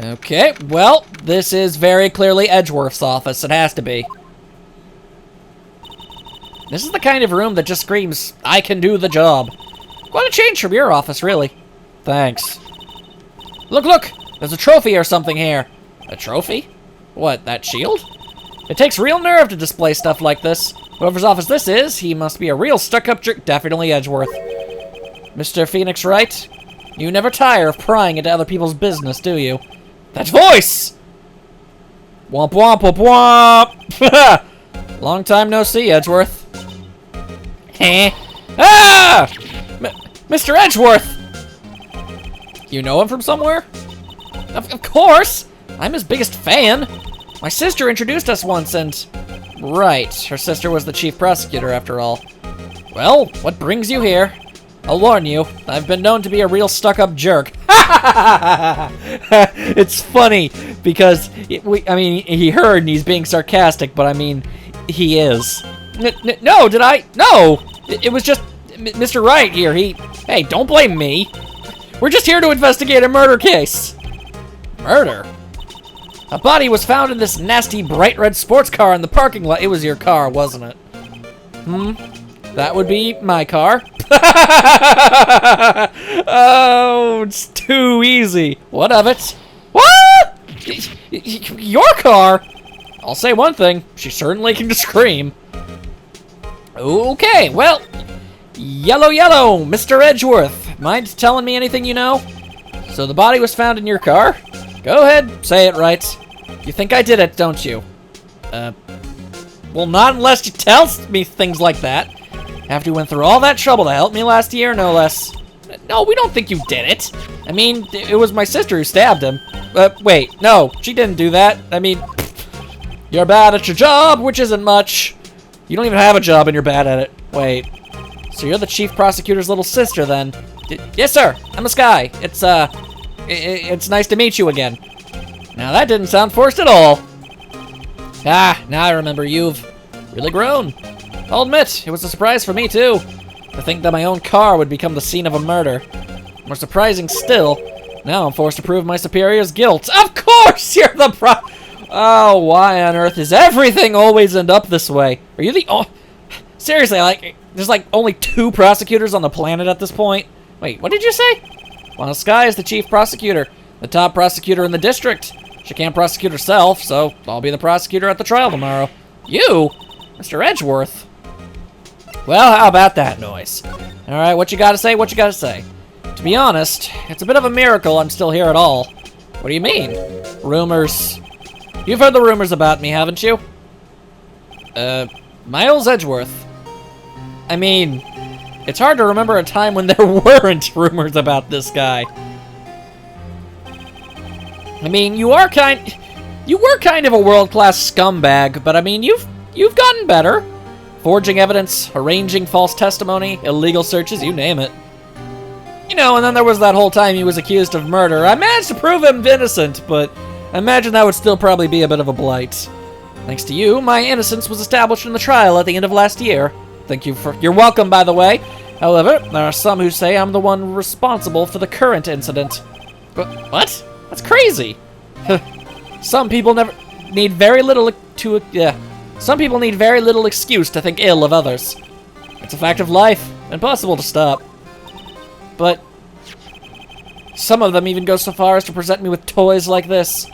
Okay, well, this is very clearly Edgeworth's office. It has to be. This is the kind of room that just screams, I can do the job. Quite a change from your office, really. Thanks. Look, look! There's a trophy or something here. A trophy? What, that shield? It takes real nerve to display stuff like this. Whoever's office this is, he must be a real stuck-up jerk. Definitely Edgeworth. Mr. Phoenix Wright, you never tire of prying into other people's business, do you? That voice! Womp womp womp womp! Long time no see, Edgeworth. Heh. Ah! Mr. Edgeworth! You know him from somewhere? Of course! I'm his biggest fan. My sister introduced us once and... Right, her sister was the chief prosecutor after all. Well, what brings you here? I'll warn you, I've been known to be a real stuck-up jerk. It's funny, because, I mean, he heard and he's being sarcastic, but I mean, he is. No, did I? No! It was just Mr. Wright here, Hey, don't blame me. We're just here to investigate a murder case. Murder? A body was found in this nasty bright red sports car in the parking lot. It was your car, wasn't it? That would be my car. Oh, it's too easy. What of it? What? Your car? I'll say one thing. She certainly can scream. Okay, well, yellow, Mr. Edgeworth. Mind telling me anything you know? So the body was found in your car? Go ahead, say it right. You think I did it, don't you? Well, not unless you tell me things like that. After you went through all that trouble to help me last year, no less. No, we don't think you did it. I mean, it was my sister who stabbed him. Wait, no, she didn't do that. I mean, you're bad at your job, which isn't much. You don't even have a job and you're bad at it. Wait, so you're the chief prosecutor's little sister then? Yes, sir, I'm a Sky. It's nice to meet you again. Now that didn't sound forced at all. Ah, now I remember, you've really grown. I'll admit, it was a surprise for me too, to think that my own car would become the scene of a murder. More surprising still, now I'm forced to prove my superior's guilt. Of course you're the Oh, why on earth does everything always end up this way? Are you the Seriously, there's only 2 prosecutors on the planet at this point? Wait, what did you say? Well, Sky is the chief prosecutor, the top prosecutor in the district. She can't prosecute herself, so I'll be the prosecutor at the trial tomorrow. You? Mr. Edgeworth? Well, how about that noise? Alright, what you gotta say, what you gotta say? To be honest, it's a bit of a miracle I'm still here at all. What do you mean? Rumors. You've heard the rumors about me, haven't you? Miles Edgeworth. I mean, it's hard to remember a time when there weren't rumors about this guy. I mean, you were kind of a world-class scumbag, but I mean, you've gotten better. Forging evidence, arranging false testimony, illegal searches, you name it. You know, and then there was that whole time he was accused of murder. I managed to prove him innocent, but I imagine that would still probably be a bit of a blight. Thanks to you, my innocence was established in the trial at the end of last year. Thank you for... You're welcome, by the way. However, there are some who say I'm the one responsible for the current incident. What? That's crazy. Some people need very little excuse to think ill of others. It's a fact of life, impossible to stop. But some of them even go so far as to present me with toys like this.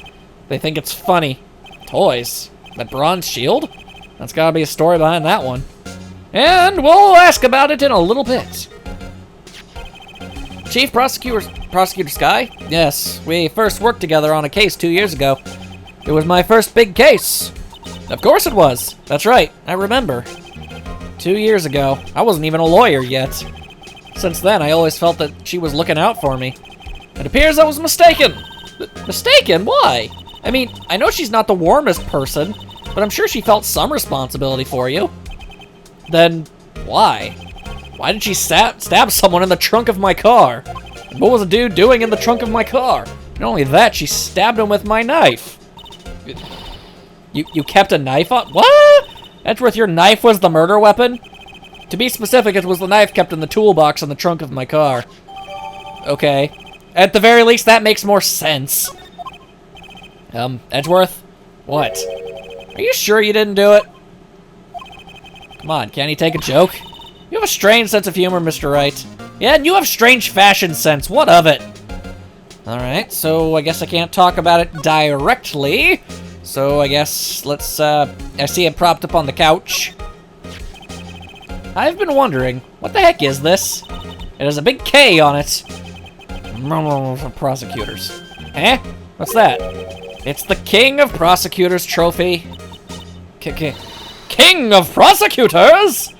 They think it's funny. Toys? That bronze shield? That's gotta be a story behind that one. And we'll ask about it in a little bit. Chief Prosecutor Sky? Yes, we first worked together on a case 2 years ago. It was my first big case. Of course it was. That's right, I remember. 2 years ago, I wasn't even a lawyer yet. Since then, I always felt that she was looking out for me. It appears I was mistaken. Mistaken? Why? I mean, I know she's not the warmest person, but I'm sure she felt some responsibility for you. Then, why? Why did she stab someone in the trunk of my car? And what was the dude doing in the trunk of my car? Not only that, she stabbed him with my knife. You kept a knife on? What? Edgeworth, your knife was the murder weapon? To be specific, it was the knife kept in the toolbox in the trunk of my car. Okay. At the very least, that makes more sense. Edgeworth? What? Are you sure you didn't do it? Come on, can't he take a joke? You have a strange sense of humor, Mr. Wright. Yeah, and you have strange fashion sense. What of it? Alright, so I guess I can't talk about it directly. So I guess let's, I see it propped up on the couch. I've been wondering, what the heck is this? It has a big K on it. Prosecutors. Eh? What's that? It's the King of Prosecutors trophy. King of Prosecutors?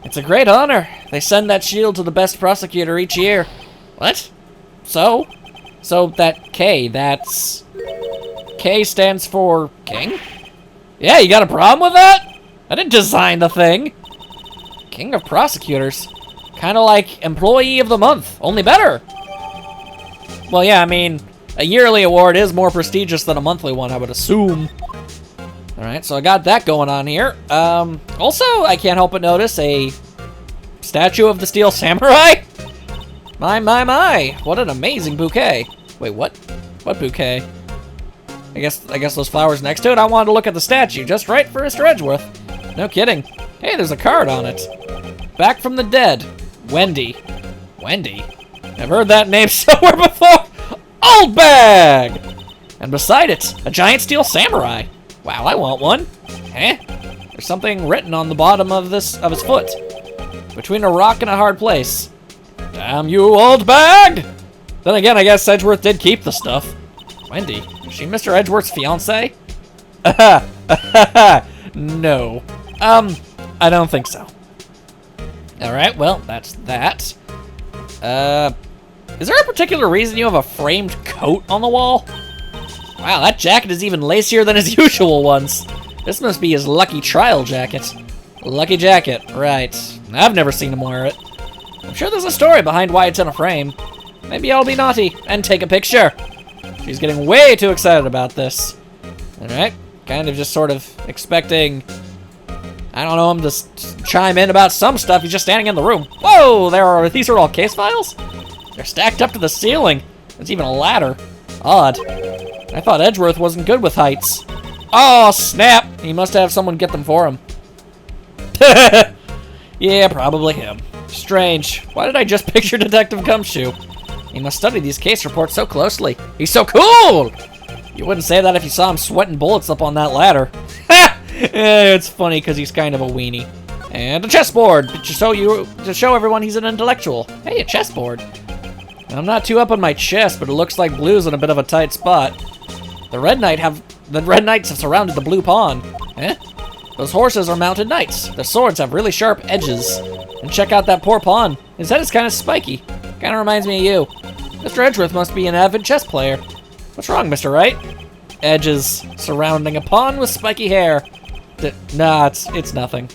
It's a great honor. They send that shield to the best prosecutor each year. What? So? So that K, that's... K stands for King? Yeah, you got a problem with that? I didn't design the thing. King of Prosecutors. Kind of like Employee of the Month, only better. Well, yeah, I mean, a yearly award is more prestigious than a monthly one, I would assume. Alright, so I got that going on here. Also, I can't help but notice a statue of the Steel Samurai. My, what an amazing bouquet. Wait, what? What bouquet? I guess those flowers next to it. I wanted to look at the statue, just right for Mr. Edgeworth. No kidding. Hey, there's a card on it. Back from the dead. Wendy. Wendy? I've heard that name somewhere before. Old bag! And beside it, a giant steel samurai. Wow, I want one. Eh? There's something written on the bottom of his foot. Between a rock and a hard place. Damn you, old bag! Then again, I guess Edgeworth did keep the stuff. Wendy, is she Mr. Edgeworth's fiancée? No. I don't think so. Alright, well, that's that. Is there a particular reason you have a framed coat on the wall? Wow, that jacket is even lacier than his usual ones. This must be his lucky trial jacket. Lucky jacket, right. I've never seen him wear it. I'm sure there's a story behind why it's in a frame. Maybe I'll be naughty and take a picture. She's getting way too excited about this. Alright, kind of just sort of expecting, I don't know, him to chime in about some stuff. He's just standing in the room. Whoa, these are all case files? They're stacked up to the ceiling. There's even a ladder. Odd. I thought Edgeworth wasn't good with heights. Oh, snap! He must have someone get them for him. Yeah, probably him. Strange. Why did I just picture Detective Gumshoe? He must study these case reports so closely. He's so cool! You wouldn't say that if you saw him sweating bullets up on that ladder. It's funny because he's kind of a weenie. And a chessboard to show everyone he's an intellectual. Hey, a chessboard. I'm not too up on my chess, but it looks like blue's in a bit of a tight spot. The Red Knights have surrounded the blue pawn. Eh? Those horses are mounted knights. Their swords have really sharp edges. And check out that poor pawn. His head is kind of spiky. Kind of reminds me of you. Mr. Edgeworth must be an avid chess player. What's wrong, Mr. Wright? Edges surrounding a pawn with spiky hair. Nah, it's nothing.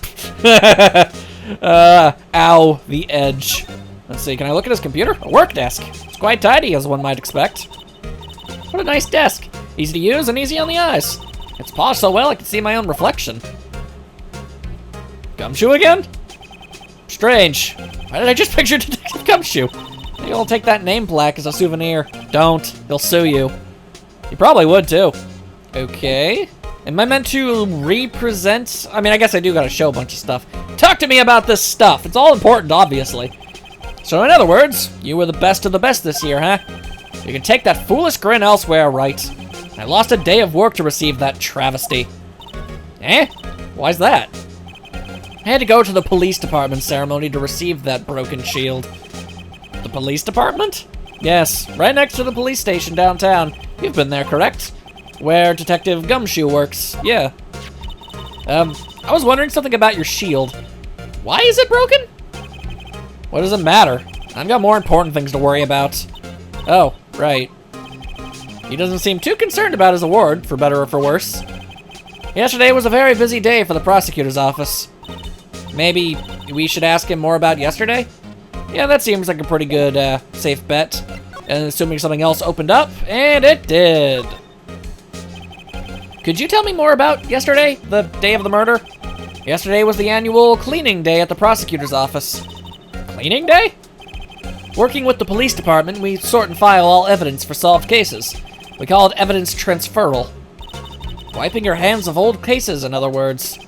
Ow, the edge. Let's see, can I look at his computer? A work desk. It's quite tidy, as one might expect. What a nice desk. Easy to use and easy on the eyes. It's polished so well I can see my own reflection. Gumshoe again? Strange. Why did I just picture Detective Gumshoe? Maybe I'll take that name plaque as a souvenir. Don't. They'll sue you. You probably would, too. Okay. Am I meant to represent? I mean, I guess I do gotta show a bunch of stuff. Talk to me about this stuff. It's all important, obviously. So in other words, you were the best of the best this year, huh? You can take that foolish grin elsewhere, Wright. I lost a day of work to receive that travesty. Eh? Why's that? I had to go to the police department ceremony to receive that broken shield. The police department? Yes, right next to the police station downtown. You've been there, correct? Where Detective Gumshoe works, yeah. I was wondering something about your shield. Why is it broken? What does it matter? I've got more important things to worry about. Oh, right. He doesn't seem too concerned about his award, for better or for worse. Yesterday was a very busy day for the prosecutor's office. Maybe we should ask him more about yesterday? Yeah, that seems like a pretty good, safe bet. And assuming something else opened up, and it did. Could you tell me more about yesterday, the day of the murder? Yesterday was the annual cleaning day at the prosecutor's office. Cleaning day? Working with the police department, we sort and file all evidence for solved cases. We call it evidence transferal. Wiping your hands of old cases, in other words.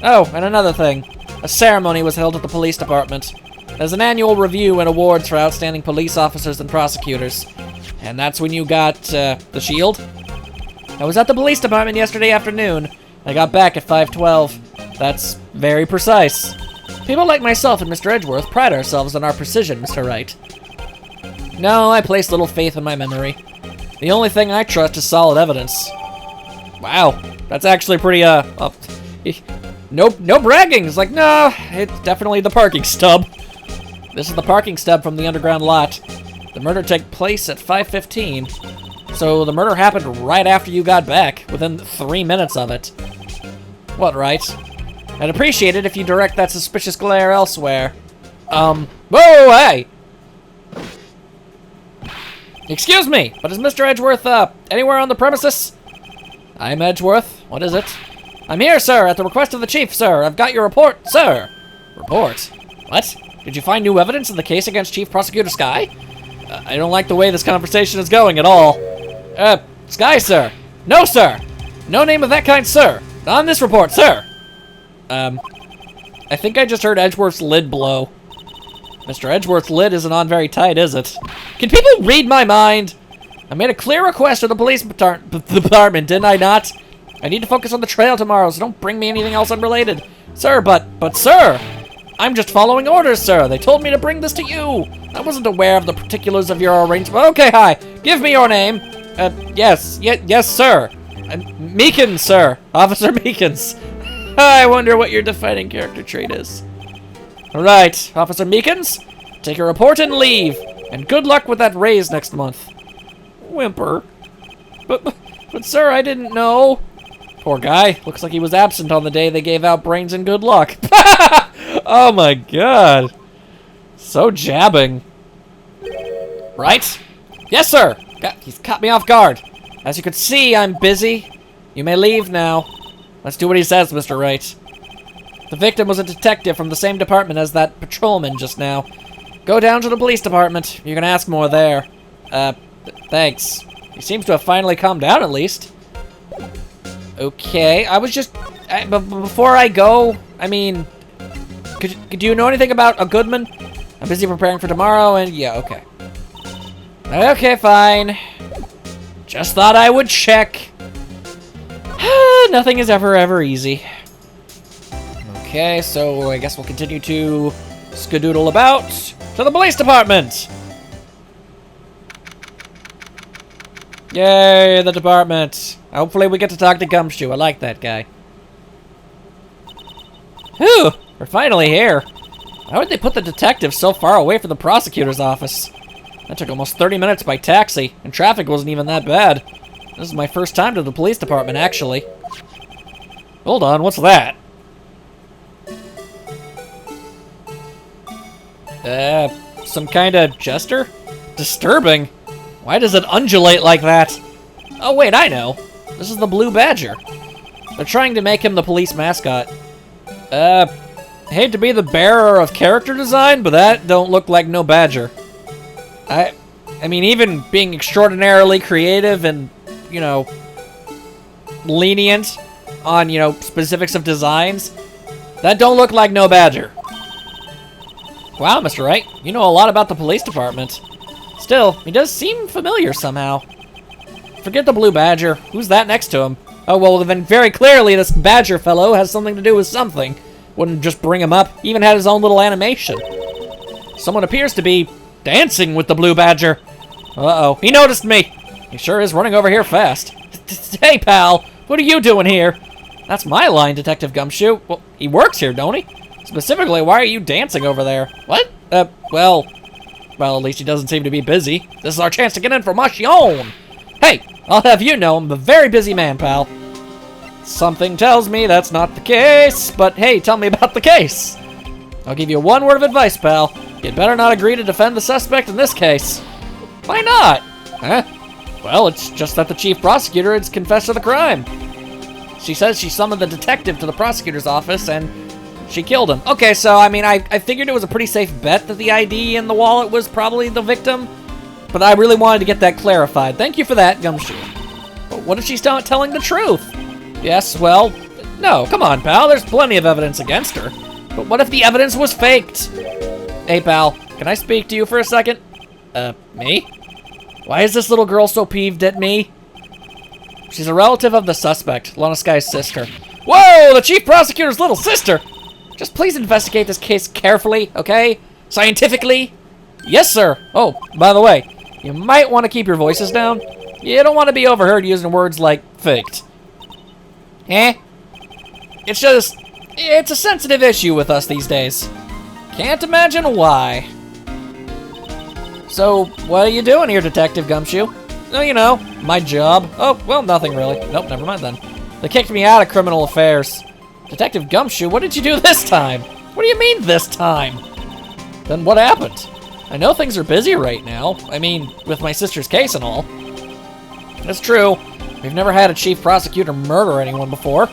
Oh, and another thing. A ceremony was held at the police department. There's an annual review and awards for outstanding police officers and prosecutors. And that's when you got, the shield? I was at the police department yesterday afternoon. I got back at 5:12. That's very precise. People like myself and Mr. Edgeworth pride ourselves on our precision, Mr. Wright. No, I place little faith in my memory. The only thing I trust is solid evidence. Wow, that's actually pretty, no bragging. It's like, no, it's definitely the parking stub. This is the parking stub from the underground lot. The murder took place at 5:15. So the murder happened right after you got back, within 3 minutes of it. What, Wright? I'd appreciate it if you direct that suspicious glare elsewhere. Whoa, hey! Excuse me, but is Mr. Edgeworth, anywhere on the premises? I'm Edgeworth. What is it? I'm here, sir, at the request of the chief, sir. I've got your report, sir. Report? What? Did you find new evidence in the case against Chief Prosecutor Sky? I don't like the way this conversation is going at all. Sky, sir. No, sir. No name of that kind, sir. On this report, sir. I think I just heard Edgeworth's lid blow. Mr. Edgeworth's lid isn't on very tight, is it? Can people read my mind? I made a clear request to the police department, didn't I not? I need to focus on the trail tomorrow, so don't bring me anything else unrelated. Sir, but sir, I'm just following orders, sir. They told me to bring this to you. I wasn't aware of the particulars of your arrangement. Okay, hi. Give me your name. Yes, sir. Meekins, sir. Officer Meekins. I wonder what your defining character trait is. All right, Officer Meekins, take your report and leave. And good luck with that raise next month. Whimper. But sir, I didn't know. Poor guy. Looks like he was absent on the day they gave out brains and good luck. Oh my god. So jabbing. Right? Yes, sir. He's caught me off guard. As you can see, I'm busy. You may leave now. Let's do what he says, Mr. Wright. The victim was a detective from the same department as that patrolman just now. Go down to the police department. You can ask more there. Thanks. He seems to have finally calmed down, at least. Okay, I was just... before I go, I mean... do you know anything about a Goodman? I'm busy preparing for tomorrow, and yeah, okay. Okay, fine. Just thought I would check. Nothing is ever easy. Okay, so I guess we'll continue to skadoodle about to the police department. Yay, the department. Hopefully we get to talk to Gumshoe. I like that guy. Whew, we're finally here. Why would they put the detective so far away from the prosecutor's office? That took almost 30 minutes by taxi, and traffic wasn't even that bad. This is my first time to the police department, actually. Hold on, what's that? Some kind of jester? Disturbing. Why does it undulate like that? Oh wait, I know. This is the Blue Badger. They're trying to make him the police mascot. Hate to be the bearer of character design, but that don't look like no badger. I mean, even being extraordinarily creative and, you know, lenient on, you know, specifics of designs, that don't look like no badger. Wow, Mr. Wright, you know a lot about the police department. Still, he does seem familiar somehow. Forget the Blue Badger. Who's that next to him? Oh, well, then very clearly this Badger fellow has something to do with something. Wouldn't just bring him up. He even had his own little animation. Someone appears to be dancing with the Blue Badger. Uh-oh, he noticed me. He sure is running over here fast. Hey, pal, what are you doing here? That's my line, Detective Gumshoe. Well, he works here, don't he? Specifically, why are you dancing over there? What? Well, at least he doesn't seem to be busy. This is our chance to get information. Hey, I'll have you know I'm a very busy man, pal. Something tells me that's not the case, but hey, tell me about the case. I'll give you one word of advice, pal. You'd better not agree to defend the suspect in this case. Why not? Huh? Well, it's just that the chief prosecutor has confessed to the crime. She says she summoned the detective to the prosecutor's office and she killed him. Okay, so, I mean, I figured it was a pretty safe bet that the ID in the wallet was probably the victim. but I really wanted to get that clarified. Thank you for that, Gumshoe. But what if she's not telling the truth? Yes, well, no, come on, pal. There's plenty of evidence against her. But what if the evidence was faked? Hey, pal, can I speak to you for a second? Me? Why is this little girl so peeved at me? She's a relative of the suspect, Lana Sky's sister. Whoa, the chief prosecutor's little sister! Just please investigate this case carefully, okay? Scientifically? Yes, sir. Oh, by the way, you might want to keep your voices down. You don't want to be overheard using words like faked. It's a sensitive issue with us these days. Can't imagine why. So, what are you doing here, Detective Gumshoe? Oh, you know, my job. Oh, well, nothing really. Nope, never mind then. They kicked me out of criminal affairs. Detective Gumshoe, what did you do this time? What do you mean, this time? Then what happened? I know things are busy right now. I mean, with my sister's case and all. That's true. We've never had a chief prosecutor murder anyone before.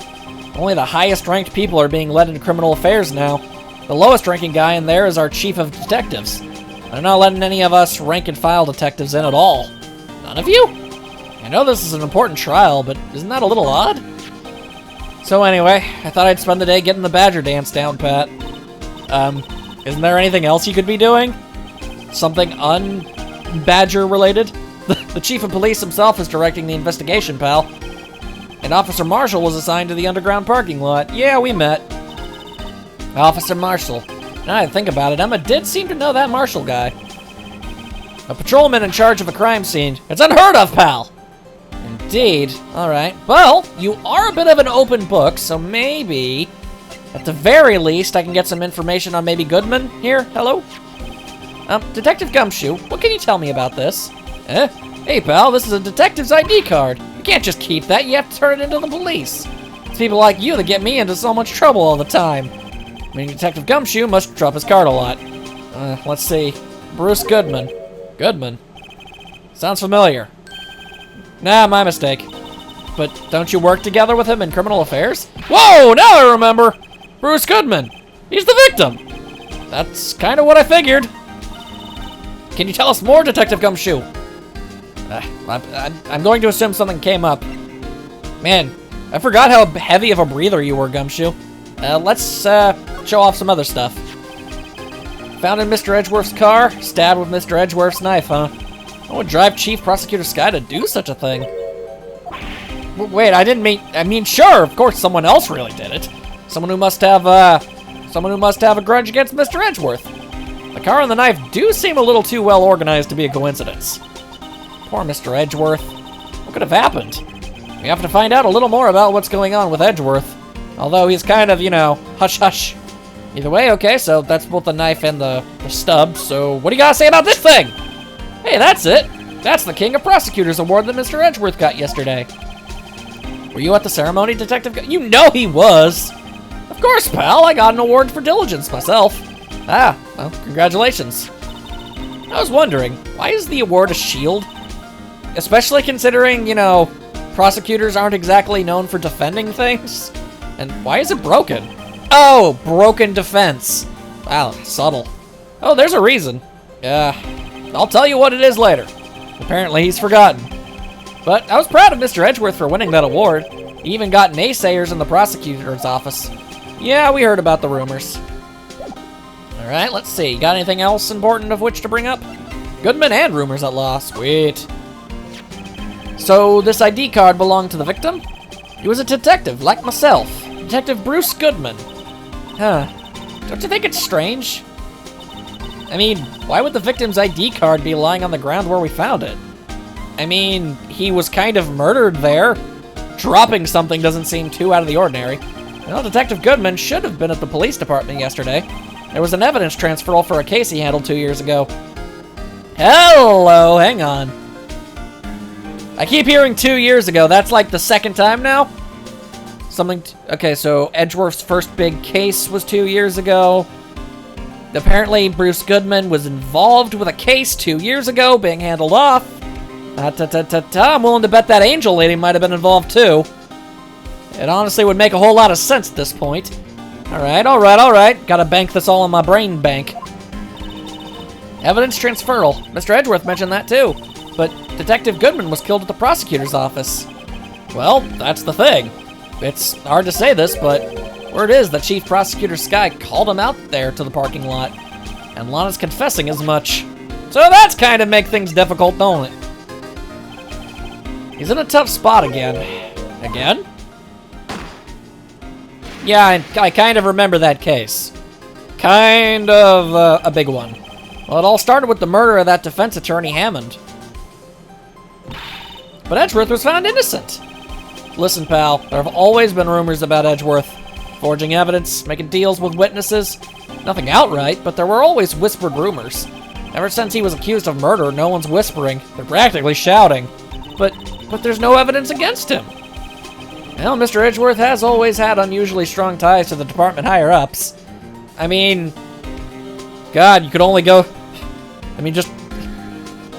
Only the highest-ranked people are being led into criminal affairs now. The lowest-ranking guy in there is our chief of detectives. They're not letting any of us rank-and-file detectives in at all. None of you? I know this is an important trial, but isn't that a little odd? So anyway, I thought I'd spend the day getting the badger dance down pat. Isn't there anything else you could be doing? Something un-badger related? The chief of police himself is directing the investigation, pal. And Officer Marshall was assigned to the underground parking lot. Yeah, we met. Officer Marshall. Now I think about it, Emma did seem to know that Marshall guy. A patrolman in charge of a crime scene. It's unheard of, pal! Indeed. Alright. Well, you are a bit of an open book, so maybe, at the very least, I can get some information on maybe Goodman here. Hello? Detective Gumshoe, what can you tell me about this? Hey, pal, this is a detective's ID card. You can't just keep that, you have to turn it into the police. It's people like you that get me into so much trouble all the time. I mean, Detective Gumshoe must drop his card a lot. Let's see. Bruce Goodman. Goodman? Sounds familiar. Nah, my mistake. But don't you work together with him in criminal affairs? Whoa, now I remember! Bruce Goodman! He's the victim! That's kind of what I figured. Can you tell us more, Detective Gumshoe? I'm going to assume something came up. Man, I forgot how heavy of a breather you were, Gumshoe. Let's show off some other stuff. Found in Mr. Edgeworth's car, stabbed with Mr. Edgeworth's knife, huh? What would drive Chief Prosecutor Sky to do such a thing? Wait, I mean, sure, of course, someone else really did it. Someone who must have a grudge against Mr. Edgeworth. The car and the knife do seem a little too well organized to be a coincidence. Poor Mr. Edgeworth. What could have happened? We have to find out a little more about what's going on with Edgeworth. Although he's kind of, you know, hush-hush. Either way, okay, so that's both the knife and the stub, so what do you gotta say about this thing? Hey, that's it! That's the King of Prosecutors award that Mr. Edgeworth got yesterday. Were you at the ceremony, Detective? You know he was! Of course, pal, I got an award for diligence myself. Ah, well, congratulations. I was wondering, why is the award a shield? Especially considering, you know, prosecutors aren't exactly known for defending things. And why is it broken? Oh, broken defense. Wow, subtle. Oh, there's a reason. I'll tell you what it is later. Apparently he's forgotten. But I was proud of Mr. Edgeworth for winning that award. He even got naysayers in the prosecutor's office. Yeah, we heard about the rumors. Alright, let's see. Got anything else important of which to bring up? Goodman and rumors at law. Sweet. So, this ID card belonged to the victim? He was a detective, like myself. Detective Bruce Goodman. Huh. Don't you think it's strange? I mean, why would the victim's ID card be lying on the ground where we found it? I mean, he was kind of murdered there. Dropping something doesn't seem too out of the ordinary. Well, Detective Goodman should have been at the police department yesterday. There was an evidence transferal for a case he handled 2 years ago. Hello, hang on. I keep hearing 2 years ago. That's like the second time now? Okay, so Edgeworth's first big case was 2 years ago. Apparently, Bruce Goodman was involved with a case 2 years ago, being handled off. I'm willing to bet that Angel lady might have been involved too. It honestly would make a whole lot of sense at this point. Alright. Gotta bank this all in my brain bank. Evidence transferal. Mr. Edgeworth mentioned that too. But Detective Goodman was killed at the prosecutor's office. Well, that's the thing. It's hard to say this, but word is that Chief Prosecutor Sky called him out there to the parking lot. And Lana's confessing as much. So that's kind of make things difficult, don't it? He's in a tough spot again. Again? Yeah, I kind of remember that case. Kind of a big one. Well, it all started with the murder of that defense attorney, Hammond. But Edgeworth was found innocent. Listen, pal, there have always been rumors about Edgeworth. Forging evidence, making deals with witnesses. Nothing outright, but there were always whispered rumors. Ever since he was accused of murder, no one's whispering. They're practically shouting. But there's no evidence against him. Well, Mr. Edgeworth has always had unusually strong ties to the department higher-ups. I mean, God, you could only go... I mean, just...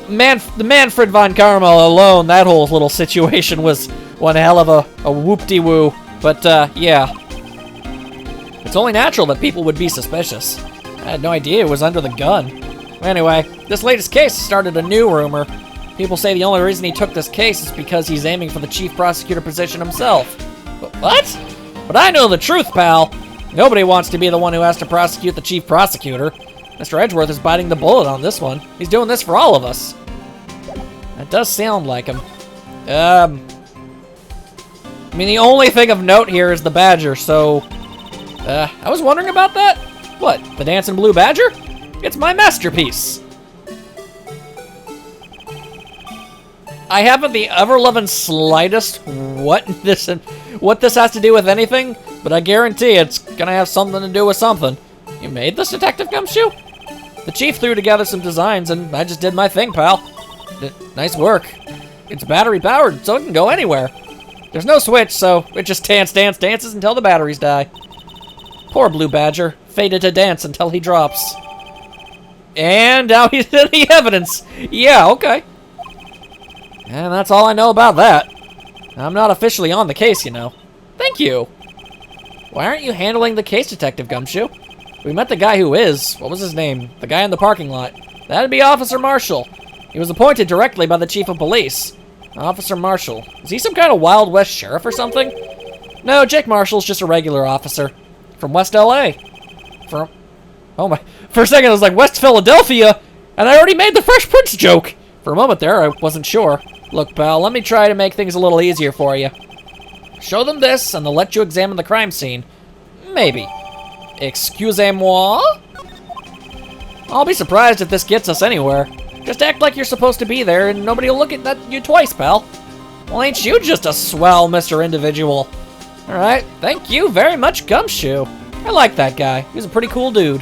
the Manfred von Carmel alone, that whole little situation was one hell of a whoop-de-woo. But, yeah. It's only natural that people would be suspicious. I had no idea it was under the gun. Anyway, this latest case started a new rumor. People say the only reason he took this case is because he's aiming for the chief prosecutor position himself. But what? But I know the truth, pal. Nobody wants to be the one who has to prosecute the chief prosecutor. Mr. Edgeworth is biting the bullet on this one. He's doing this for all of us. That does sound like him. I mean, the only thing of note here is the badger, so... I was wondering about that. What, the dancing blue badger? It's my masterpiece. I haven't the ever-loving slightest what this has to do with anything, but I guarantee it's gonna have something to do with something. You made this, Detective Gumshoe? The chief threw together some designs, and I just did my thing, pal. Nice work. It's battery-powered, so it can go anywhere. There's no switch, so it just dances until the batteries die. Poor Blue Badger, fated to dance until he drops. And now he's in the evidence. Yeah, okay. And that's all I know about that. I'm not officially on the case, you know. Thank you. Why aren't you handling the case, Detective Gumshoe? We met the guy who is. What was his name? The guy in the parking lot. That'd be Officer Marshall. He was appointed directly by the Chief of Police. Officer Marshall. Is he some kind of Wild West sheriff or something? No, Jake Marshall's just a regular officer. From West LA. Oh my. For a second I was like, West Philadelphia? And I already made the Fresh Prince joke. For a moment there, I wasn't sure. Look, pal, let me try to make things a little easier for you. Show them this, and they'll let you examine the crime scene. Maybe. Excusez-moi? I'll be surprised if this gets us anywhere. Just act like you're supposed to be there, and nobody will look at you twice, pal. Well, ain't you just a swell, Mr. Individual? Alright, thank you very much, Gumshoe. I like that guy. He's a pretty cool dude.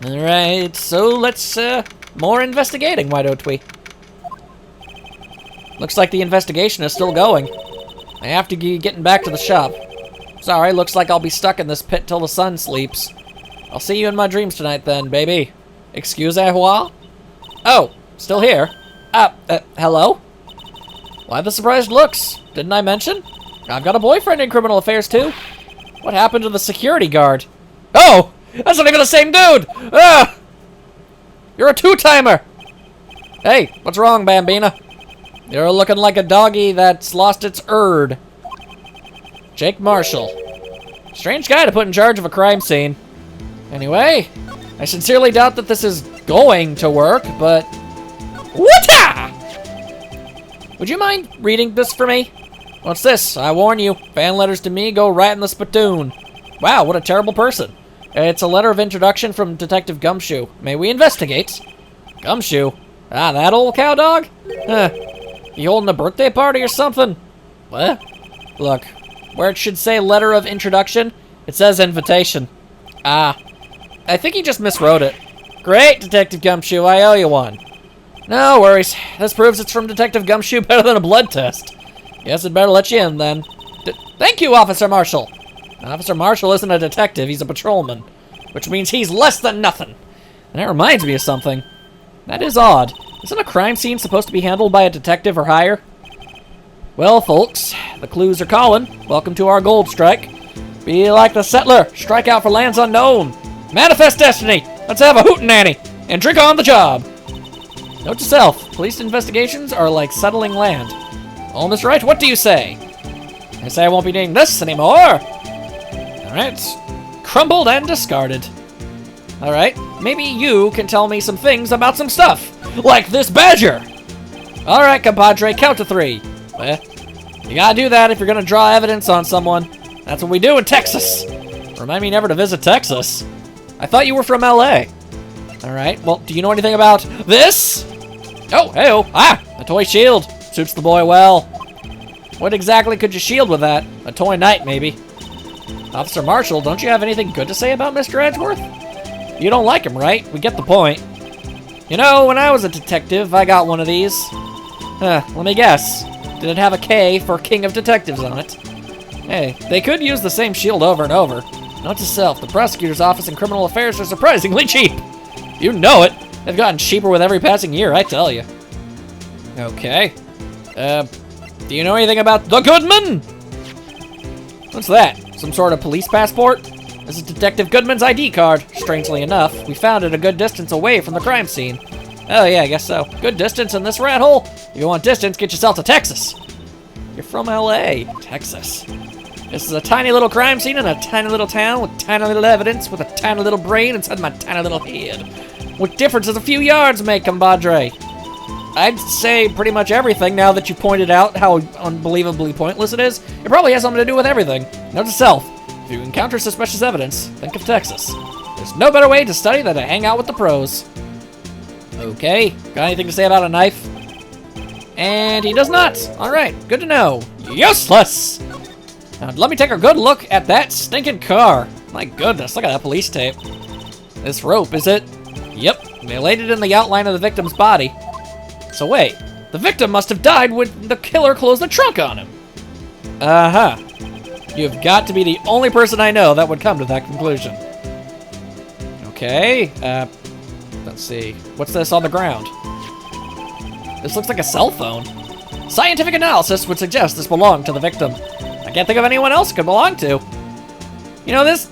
Alright, so let's, more investigating, why don't we? Looks like the investigation is still going. I have to be getting back to the shop. Sorry, looks like I'll be stuck in this pit till the sun sleeps. I'll see you in my dreams tonight then, baby. Excusez-moi? Oh, still here? Hello? Why the surprised looks? Didn't I mention? I've got a boyfriend in criminal affairs too. What happened to the security guard? Oh! That's not even the same dude! Ah! You're a two-timer! Hey, what's wrong, Bambina? You're looking like a doggy that's lost its herd. Jake Marshall. Strange guy to put in charge of a crime scene. Anyway, I sincerely doubt that this is going to work, but... Wata! Would you mind reading this for me? What's this? I warn you, fan letters to me go right in the spittoon. Wow, what a terrible person. It's a letter of introduction from Detective Gumshoe. May we investigate? Gumshoe? Ah, that old cowdog? Huh. You holding a birthday party or something? What? Look, where it should say letter of introduction, it says invitation. Ah, I think he just miswrote it. Great, Detective Gumshoe, I owe you one. No worries. This proves it's from Detective Gumshoe better than a blood test. Guess I'd better let you in then. Thank you, Officer Marshall. Officer Marshall isn't a detective, he's a patrolman. Which means he's less than nothing. And that reminds me of something. That is odd. Isn't a crime scene supposed to be handled by a detective or higher? Well, folks, the clues are calling. Welcome to our gold strike. Be like the settler. Strike out for lands unknown. Manifest destiny. Let's have a hootenanny and drink on the job. Note to self, police investigations are like settling land. Oh, Mr. Wright, what do you say? I say I won't be needing this anymore. Alright. Crumbled and discarded. Alright, maybe you can tell me some things about some stuff. Like this badger. Alright, compadre, count to 3. You gotta do that if you're gonna draw evidence on someone. That's what we do in Texas. Remind me never to visit Texas. I thought you were from LA. Alright, well, do you know anything about this? Oh, hey-oh. Ah, a toy shield. Suits the boy well. What exactly could you shield with that? A toy knight, maybe. Officer Marshall, don't you have anything good to say about Mr. Edgeworth? You don't like him, right? We get the point. You know, when I was a detective, I got one of these. Let me guess. Did it have a K for King of Detectives on it? Hey, they could use the same shield over and over. Note to self, the prosecutor's office in criminal affairs are surprisingly cheap. You know it. They've gotten cheaper with every passing year, I tell you. Okay. Do you know anything about the Goodman? What's that? Some sort of police passport? This is Detective Goodman's ID card. Strangely enough, we found it a good distance away from the crime scene. Oh yeah, I guess so. Good distance in this rat hole? If you want distance, get yourself to Texas. You're from LA, Texas. This is a tiny little crime scene in a tiny little town with tiny little evidence with a tiny little brain inside my tiny little head. What difference does a few yards make, compadre? I'd say pretty much everything now that you pointed out how unbelievably pointless it is. It probably has something to do with everything. Note to self, if you encounter suspicious evidence, think of Texas. There's no better way to study than to hang out with the pros. Okay, got anything to say about a knife? And he does not. Alright, good to know. Useless! Now let me take a good look at that stinking car. My goodness, look at that police tape. This rope, is it? Yep, they laid it in the outline of the victim's body. So wait, the victim must have died when the killer closed the trunk on him. Uh-huh. You've got to be the only person I know that would come to that conclusion. Okay, let's see. What's this on the ground? This looks like a cell phone. Scientific analysis would suggest this belonged to the victim. I can't think of anyone else it could belong to. You know, this,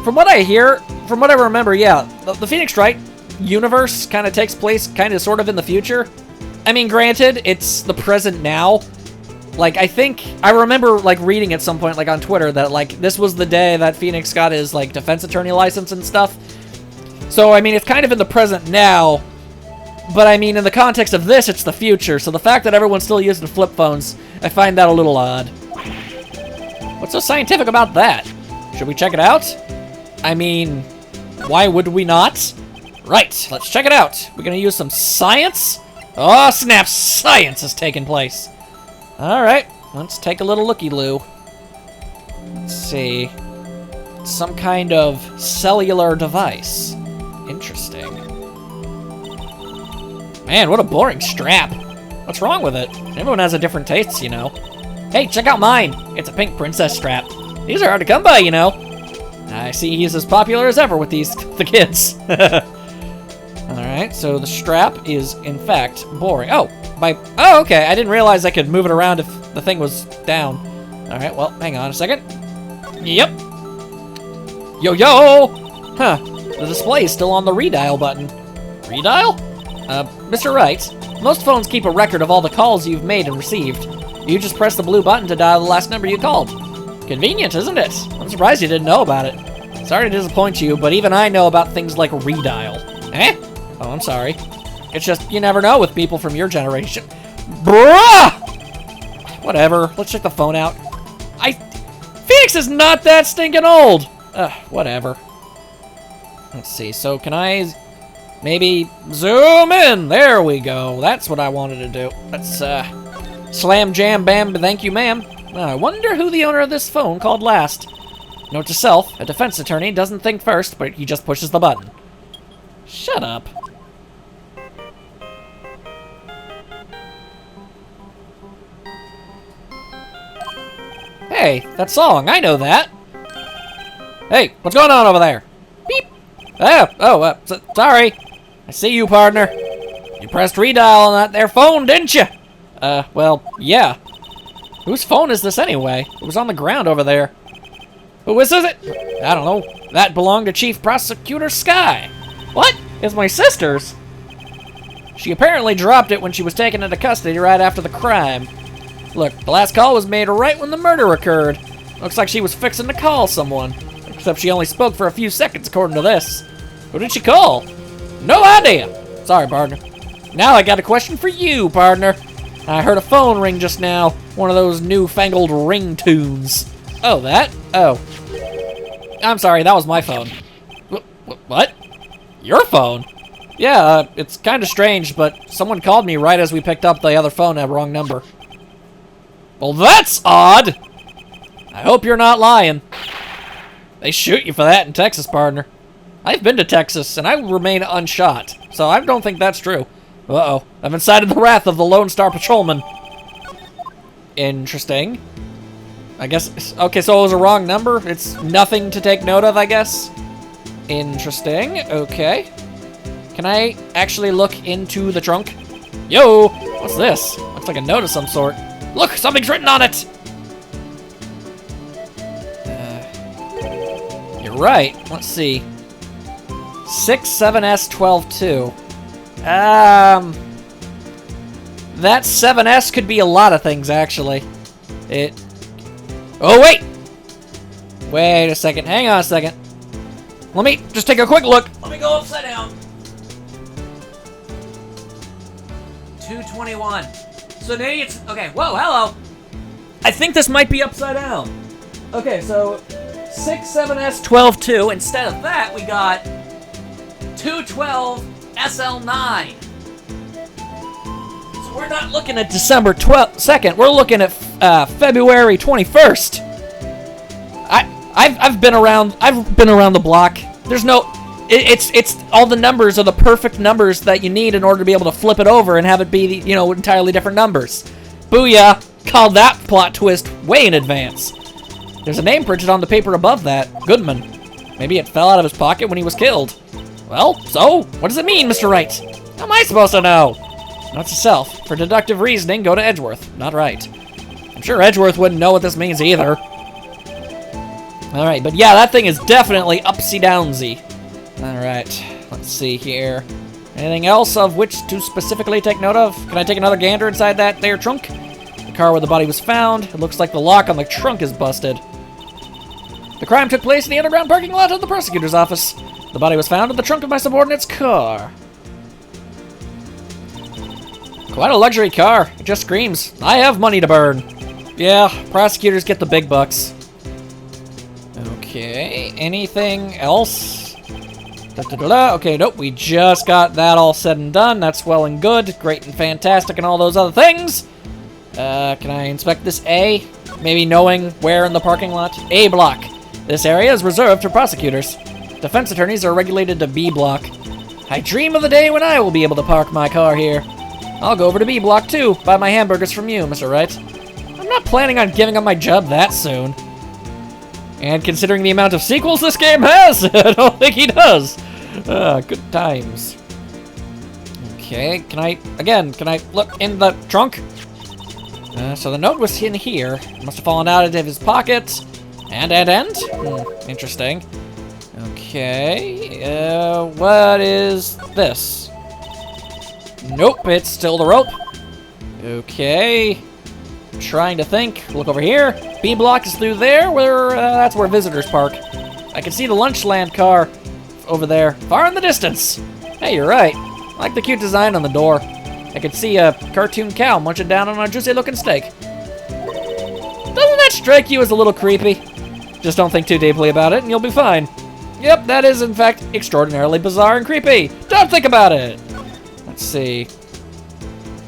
from what I hear, from what I remember, yeah, the Phoenix Wright universe kind of takes place kind of sort of in the future. I mean, granted, it's the present now. Like, I remember, like, reading at some point, like, on Twitter that, like, this was the day that Phoenix got his, like, defense attorney license and stuff. So, I mean, it's kind of in the present now, but, I mean, in the context of this, it's the future, so the fact that everyone's still using flip phones, I find that a little odd. What's so scientific about that? Should we check it out? I mean, why would we not? Right, let's check it out. We're gonna use some science? Oh, snap, science is taking place. Alright, let's take a little looky-loo. Let's see. Some kind of cellular device. Interesting. Man, what a boring strap. What's wrong with it? Everyone has a different taste, you know. Hey, check out mine. It's a pink princess strap. These are hard to come by, you know. I see he's as popular as ever with the kids. Alright, so the strap is, in fact, boring. Oh, okay, I didn't realize I could move it around if the thing was down. Alright, well, hang on a second. Yep. Yo! Huh, the display is still on the redial button. Redial? Mr. Wright, most phones keep a record of all the calls you've made and received. You just press the blue button to dial the last number you called. Convenient, isn't it? I'm surprised you didn't know about it. Sorry to disappoint you, but even I know about things like redial. Eh? Oh, I'm sorry. It's just, you never know with people from your generation. Bruh! Whatever, let's check the phone out. Phoenix is not that stinking old! Whatever. Let's see, so can I maybe zoom in? There we go, that's what I wanted to do. Let's, slam jam bam thank you ma'am. I wonder who the owner of this phone called last. Note to self, a defense attorney doesn't think first, but he just pushes the button. Shut up. Hey, that song, I know that. Hey, what's going on over there? Beep. Sorry. I see you, partner. You pressed redial on that there phone, didn't you? Well, yeah. Whose phone is this anyway? It was on the ground over there. Who is it? I don't know. That belonged to Chief Prosecutor Sky. What? It's my sister's. She apparently dropped it when she was taken into custody right after the crime. Look, the last call was made right when the murder occurred. Looks like she was fixing to call someone. Except she only spoke for a few seconds according to this. Who did she call? No idea. Sorry, partner. Now I got a question for you, partner. I heard a phone ring just now. One of those newfangled ringtones. Oh, that? Oh. I'm sorry, that was my phone. What? Your phone? Yeah, it's kind of strange, but someone called me right as we picked up the other phone at a wrong number. Well, that's odd! I hope you're not lying. They shoot you for that in Texas, partner. I've been to Texas, and I remain unshot, so I don't think that's true. Uh-oh. I've incited the wrath of the Lone Star Patrolman. Interesting. I guess... Okay, so it was a wrong number? It's nothing to take note of, I guess? Interesting. Okay. Can I actually look into the trunk? Yo! What's this? Looks like a note of some sort. Look! Something's written on it! You're right. Let's see. 67S122. That 7S could be a lot of things, actually. Oh, wait! Wait a second. Hang on a second. Let me just take a quick look. Let me go upside down. 221. So maybe it's... Okay, whoa, hello. I think this might be upside down. Okay, so 67S122. Instead of that, we got 212 SL9. So we're not looking at December 2nd. We're looking at February 21st. I've been around the block. There's no... It's all the numbers are the perfect numbers that you need in order to be able to flip it over and have it be, you know, entirely different numbers. Booyah! Called that plot twist way in advance. There's a name printed on the paper above that. Goodman. Maybe it fell out of his pocket when he was killed. Well, so? What does it mean, Mr. Wright? How am I supposed to know? Note to self. For deductive reasoning, go to Edgeworth. Not Wright. I'm sure Edgeworth wouldn't know what this means either. Alright, but yeah, that thing is definitely upsy-downsy. Alright, let's see here. Anything else of which to specifically take note of? Can I take another gander inside that there trunk? The car where the body was found. It looks like the lock on the trunk is busted. The crime took place in the underground parking lot of the prosecutor's office. The body was found in the trunk of my subordinate's car. Quite a luxury car. It just screams, I have money to burn. Yeah, prosecutors get the big bucks. Okay, anything else? Okay, nope, we just got that all said and done. That's well and good, great and fantastic and all those other things. Can I inspect this A? Maybe knowing where in the parking lot? A block. This area is reserved for prosecutors. Defense attorneys are regulated to B block. I dream of the day when I will be able to park my car here. I'll go over to B block too, buy my hamburgers from you, Mr. Wright. I'm not planning on giving up my job that soon. And considering the amount of sequels this game has, I don't think he does. Good times. Okay, can I look in the trunk? So the note was in here. It must have fallen out of his pocket. And. Interesting. Okay, what is this? Nope, it's still the rope. Okay. Trying to think. Look over here. B block is through there. That's where visitors park. I can see the Lunchland car over there, far in the distance. Hey, you're right. I like the cute design on the door. I could see a cartoon cow munching down on a juicy-looking steak. Doesn't that strike you as a little creepy? Just don't think too deeply about it, and you'll be fine. Yep, that is, in fact, extraordinarily bizarre and creepy. Don't think about it. Let's see.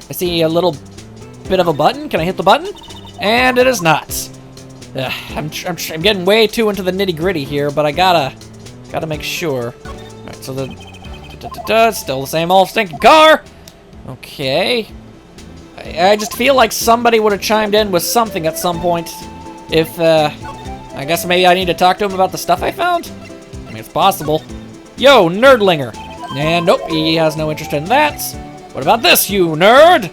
I see a little bit of a button. Can I hit the button? And it is not. I'm getting way too into the nitty-gritty here, but I gotta make sure. All right, so still the same old stinking car. Okay. I just feel like somebody would have chimed in with something at some point. If I guess maybe I need to talk to him about the stuff I found. I mean, it's possible. Yo, nerdlinger. And nope, he has no interest in that. What about this, you nerd?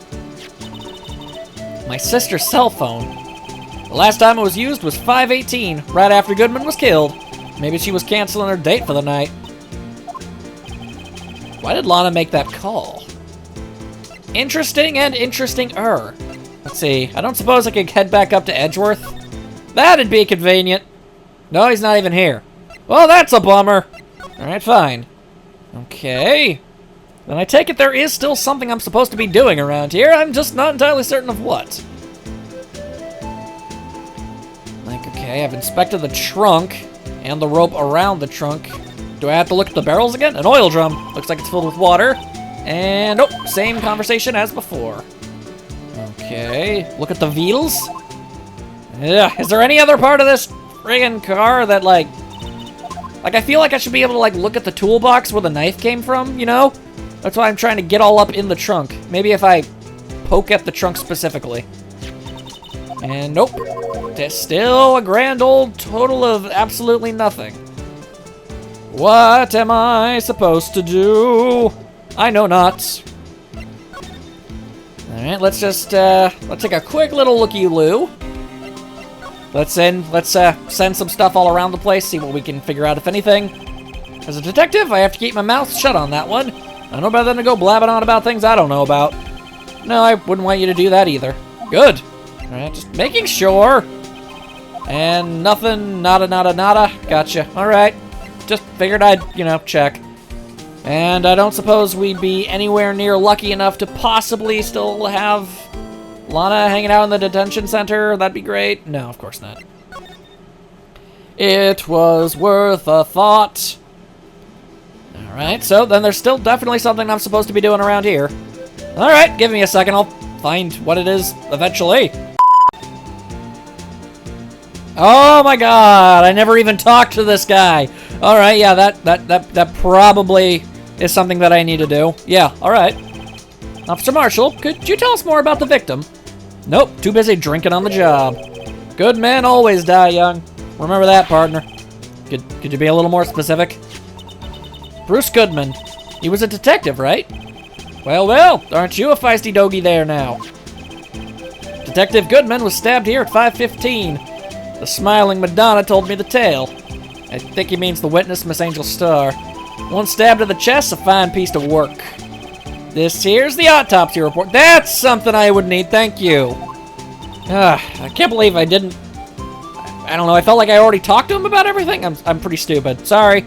My sister's cell phone. The last time it was used was 5/18, right after Goodman was killed. Maybe she was canceling her date for the night. Why did Lana make that call? Interesting and interesting-er. Let's see. I don't suppose I could head back up to Edgeworth? That'd be convenient. No, he's not even here. Well, that's a bummer. Alright, fine. Okay. Then I take it there is still something I'm supposed to be doing around here. I'm just not entirely certain of what. Like, okay, I've inspected the trunk and the rope around the trunk. Do I have to look at the barrels again? An oil drum. Looks like it's filled with water. And, oh, same conversation as before. Okay, look at the wheels. Yeah, is there any other part of this friggin' car that, like, I feel like I should be able to, like, look at the toolbox where the knife came from, you know? That's why I'm trying to get all up in the trunk. Maybe if I poke at the trunk specifically. And nope. There's still a grand old total of absolutely nothing. What am I supposed to do? I know not. Alright, let's just, let's take a quick little looky-loo. Let's send some stuff all around the place, see what we can figure out, if anything. As a detective, I have to keep my mouth shut on that one. I know better than to go blabbing on about things I don't know about. No, I wouldn't want you to do that either. Good. Alright, just making sure. And nothing, nada. Gotcha. Alright. Just figured I'd, you know, check. And I don't suppose we'd be anywhere near lucky enough to possibly still have Lana hanging out in the detention center. That'd be great. No, of course not. It was worth a thought. Alright, so then there's still definitely something I'm supposed to be doing around here. Alright, give me a second. I'll find what it is eventually. Oh my god, I never even talked to this guy. Alright, yeah, that probably is something that I need to do. Yeah, alright. Officer Marshall, could you tell us more about the victim? Nope, too busy drinking on the job. Good men always die young. Remember that, partner. Could you be a little more specific? Bruce Goodman. He was a detective, right? Well, aren't you a feisty doggy there now? Detective Goodman was stabbed here at 5:15. The smiling Madonna told me the tale. I think he means the witness, Miss Angel Starr. One stab to the chest, a fine piece of work. This here's the autopsy report. That's something I would need, thank you. I can't believe I didn't... I don't know, I felt like I already talked to him about everything. I'm pretty stupid, sorry.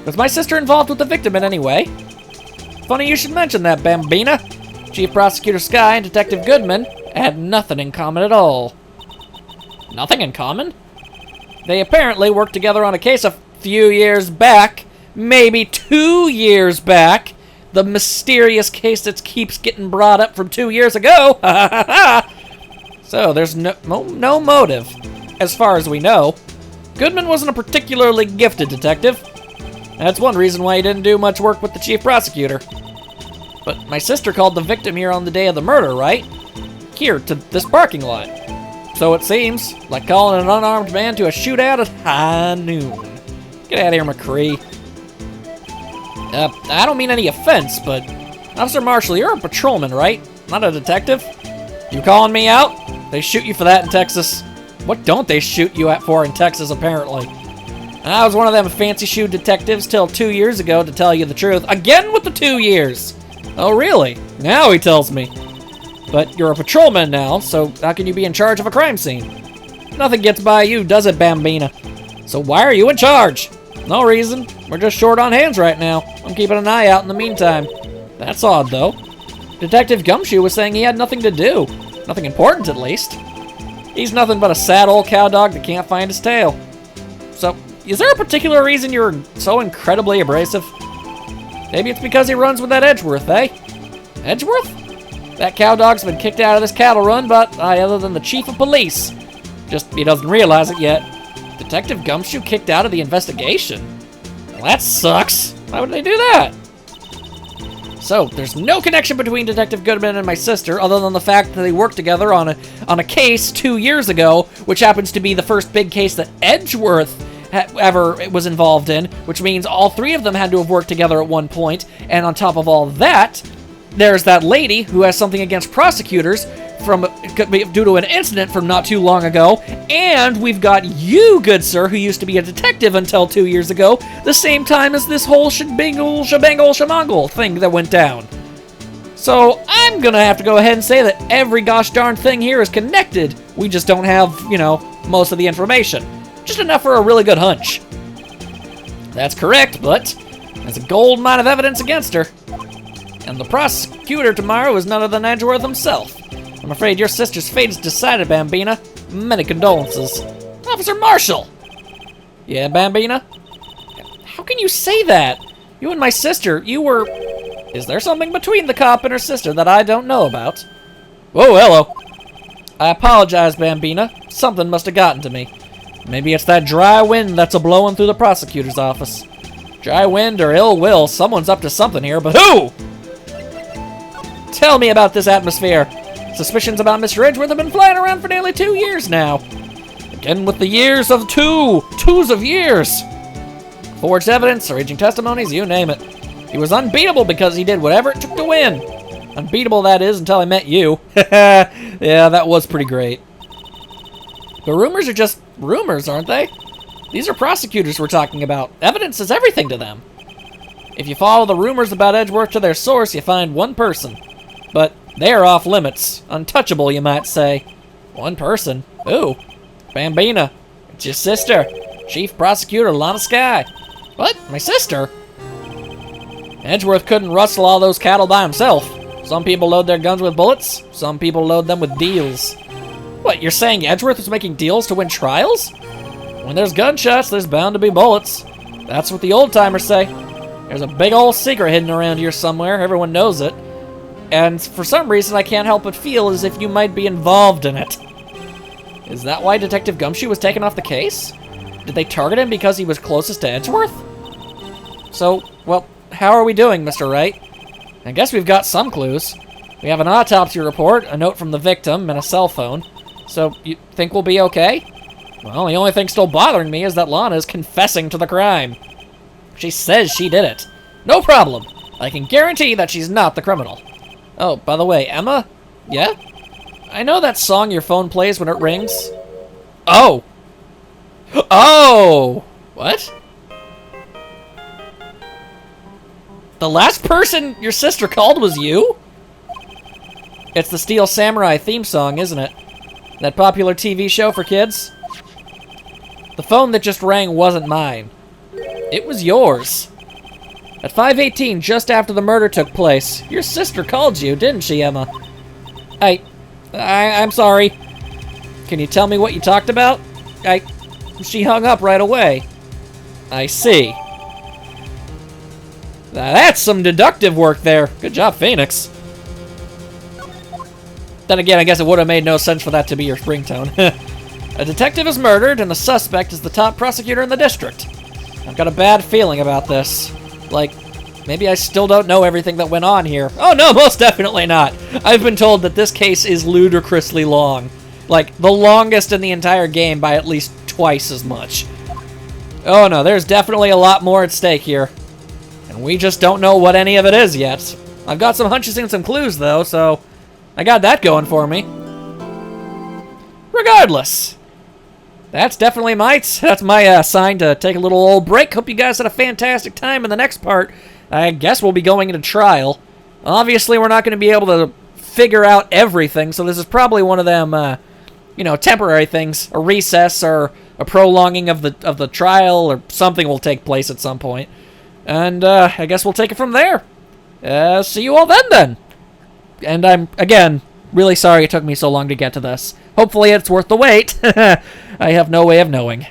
Was my sister involved with the victim in any way? Funny you should mention that, Bambina. Chief Prosecutor Skye and Detective Goodman had nothing in common at all. Nothing in common? They apparently worked together on a case a few years back, maybe 2 years back. The mysterious case that keeps getting brought up from 2 years ago. So there's no motive, as far as we know. Goodman wasn't a particularly gifted detective. That's one reason why he didn't do much work with the chief prosecutor. But my sister called the victim here on the day of the murder, right? Here, to this parking lot. So it seems, like calling an unarmed man to a shootout at high noon. Get out of here, McCree. I don't mean any offense, but... Officer Marshall, you're a patrolman, right? Not a detective? You calling me out? They shoot you for that in Texas. What don't they shoot you for in Texas, apparently? I was one of them fancy-shoe detectives till 2 years ago, to tell you the truth. Again with the 2 years! Oh, really? Now he tells me. But you're a patrolman now, so how can you be in charge of a crime scene? Nothing gets by you, does it, Bambina? So why are you in charge? No reason. We're just short on hands right now. I'm keeping an eye out in the meantime. That's odd, though. Detective Gumshoe was saying he had nothing to do. Nothing important, at least. He's nothing but a sad old cowdog that can't find his tail. So, is there a particular reason you're so incredibly abrasive? Maybe it's because he runs with that Edgeworth, eh? Edgeworth? That cowdog's been kicked out of this cattle run, but other than the chief of police. Just, he doesn't realize it yet. Detective Gumshoe kicked out of the investigation? Well, that sucks. Why would they do that? So, there's no connection between Detective Goodman and my sister, other than the fact that they worked together on a case 2 years ago, which happens to be the first big case that Edgeworth ever was involved in, which means all three of them had to have worked together at one point, and on top of all that, there's that lady who has something against prosecutors due to an incident from not too long ago, and we've got you, good sir, who used to be a detective until 2 years ago, the same time as this whole shabangle thing that went down. So I'm gonna have to go ahead and say that every gosh darn thing here is connected. We just don't have, most of the information. Just enough for a really good hunch. That's correct, but there's a gold mine of evidence against her. And the prosecutor tomorrow is none other than Edgeworth himself. I'm afraid your sister's fate is decided, Bambina. Many condolences. Officer Marshall! Yeah, Bambina? How can you say that? You and my sister, you were... Is there something between the cop and her sister that I don't know about? Whoa, hello. I apologize, Bambina. Something must have gotten to me. Maybe it's that dry wind that's a-blowing through the prosecutor's office. Dry wind or ill will, someone's up to something here, but who? Tell me about this atmosphere. Suspicions about Mr. Edgeworth have been flying around for nearly 2 years now. Again with the years of twos of years. Forged evidence, arranging testimonies, you name it. He was unbeatable because he did whatever it took to win. Unbeatable, that is, until I met you. Yeah, that was pretty great. The rumors are just rumors, aren't they? These are prosecutors we're talking about. Evidence is everything to them. If you follow the rumors about Edgeworth to their source, you find one person. But they're off limits. Untouchable, you might say. One person? Ooh. Bambina. It's your sister. Chief Prosecutor Lana Skye. What? My sister? Edgeworth couldn't rustle all those cattle by himself. Some people load their guns with bullets. Some people load them with deals. What, you're saying Edgeworth was making deals to win trials? When there's gunshots, there's bound to be bullets. That's what the old-timers say. There's a big old secret hidden around here somewhere. Everyone knows it. And for some reason, I can't help but feel as if you might be involved in it. Is that why Detective Gumshoe was taken off the case? Did they target him because he was closest to Edgeworth? So, well, how are we doing, Mr. Wright? I guess we've got some clues. We have an autopsy report, a note from the victim, and a cell phone. So, you think we'll be okay? Well, the only thing still bothering me is that Lana is confessing to the crime. She says she did it. No problem. I can guarantee that she's not the criminal. Oh, by the way, Emma? Yeah? I know that song your phone plays when it rings. Oh! Oh! What? The last person your sister called was you? It's the Steel Samurai theme song, isn't it? That popular TV show for kids? The phone that just rang wasn't mine. It was yours. At 5:18, just after the murder took place, your sister called you, didn't she, Emma? I'm sorry. Can you tell me what you talked about? She hung up right away. I see. Now that's some deductive work there. Good job, Phoenix. Then again, I guess it would have made no sense for that to be your ringtone. A detective is murdered, and the suspect is the top prosecutor in the district. I've got a bad feeling about this. Like, maybe I still don't know everything that went on here. Oh no, most definitely not. I've been told that this case is ludicrously long. Like, the longest in the entire game by at least twice as much. Oh no, there's definitely a lot more at stake here. And we just don't know what any of it is yet. I've got some hunches and some clues, though, so I got that going for me. Regardless, that's definitely that's my sign to take a little old break. Hope you guys had a fantastic time in the next part. I guess we'll be going into trial. Obviously, we're not going to be able to figure out everything, so this is probably one of them, temporary things. A recess or a prolonging of the trial, or something will take place at some point. And I guess we'll take it from there. See you all then. And I'm, again, really sorry it took me so long to get to this. Hopefully it's worth the wait. I have no way of knowing.